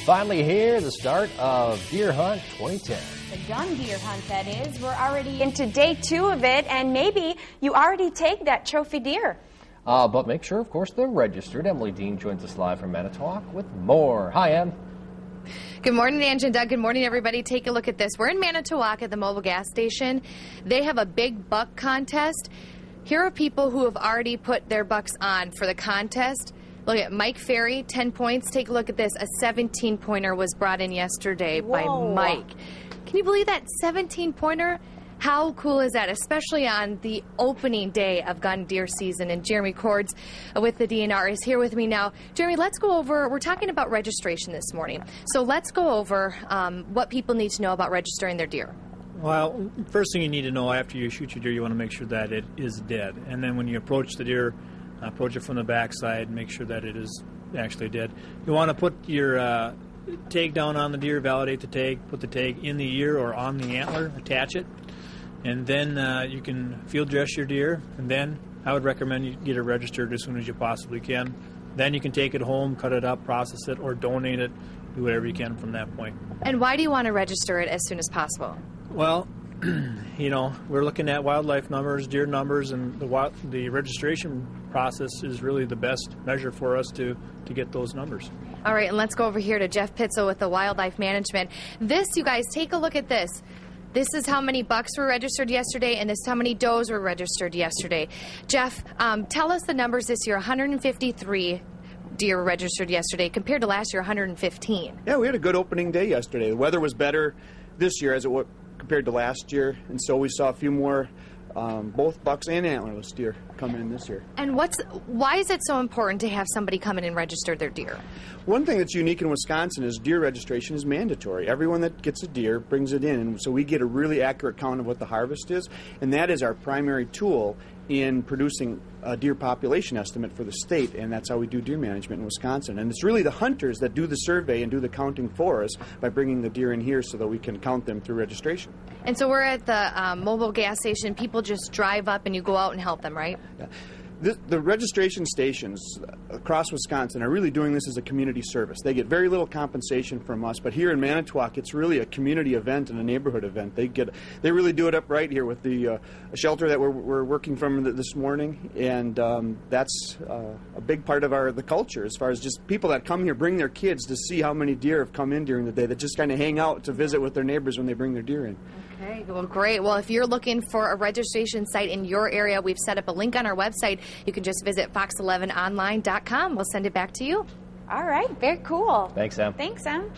Finally here, the start of Deer Hunt 2010. The gun deer hunt, that is. We're already into day 2 of it, and maybe you already take that trophy deer. But make sure, of course, they're registered. Emily Dean joins us live from Manitowoc with more. Hi, Em. Good morning, Ange and Doug. Good morning, everybody. Take a look at this. We're in Manitowoc at the mobile gas station. They have a big buck contest. Here are people who have already put their bucks on for the contest. Look at Mike Ferry, 10 points. Take a look at this. A 17-pointer was brought in yesterday by Mike. Can you believe that 17-pointer? How cool is that, especially on the opening day of gun deer season? And Jeremy Cords with the DNR is here with me now. Jeremy, let's go over, we're talking about registration this morning. So let's go over what people need to know about registering their deer. Well, first thing you need to know after you shoot your deer, you want to make sure that it is dead. And then when you approach the deer, approach it from the backside, make sure that it is actually dead. You want to put your tag down on the deer, validate the tag, put the tag in the ear or on the antler, attach it, and then you can field dress your deer, and then I would recommend you get it registered as soon as you possibly can. Then you can take it home, cut it up, process it, or donate it, do whatever you can from that point. And why do you want to register it as soon as possible? Well, you know, we're looking at wildlife numbers, deer numbers, and the registration process is really the best measure for us to get those numbers. All right, and let's go over here to Jeff Pitzel with the Wildlife Management. This, you guys, take a look at this. This is how many bucks were registered yesterday, and this is how many does were registered yesterday. Jeff, tell us the numbers this year. 153 deer were registered yesterday compared to last year, 115. Yeah, we had a good opening day yesterday. The weather was better this year as it was compared to last year, and so we saw a few more both bucks and antlerless deer come in this year. And why is it so important to have somebody come in and register their deer? One thing that's unique in Wisconsin is deer registration is mandatory. Everyone that gets a deer brings it in, and so we get a really accurate count of what the harvest is, and that is our primary tool in producing a deer population estimate for the state, and that's how we do deer management in Wisconsin. And it's really the hunters that do the survey and do the counting for us by bringing the deer in here so that we can count them through registration. And so we're at the mobile gas station. People just drive up and you go out and help them, right? Yeah. The registration stations across Wisconsin are really doing this as a community service. They get very little compensation from us, but here in Manitowoc, it's really a community event and a neighborhood event. They really do it up right here with the shelter that we're working from this morning, and that's a big part of the culture as far as just people that come here bring their kids to see how many deer have come in during the day, that just kind of hang out to visit with their neighbors when they bring their deer in. Okay, well, great. Well, if you're looking for a registration site in your area, we've set up a link on our website. You can just visit fox11online.com. We'll send it back to you. All right, very cool. Thanks, Em. Thanks, Em.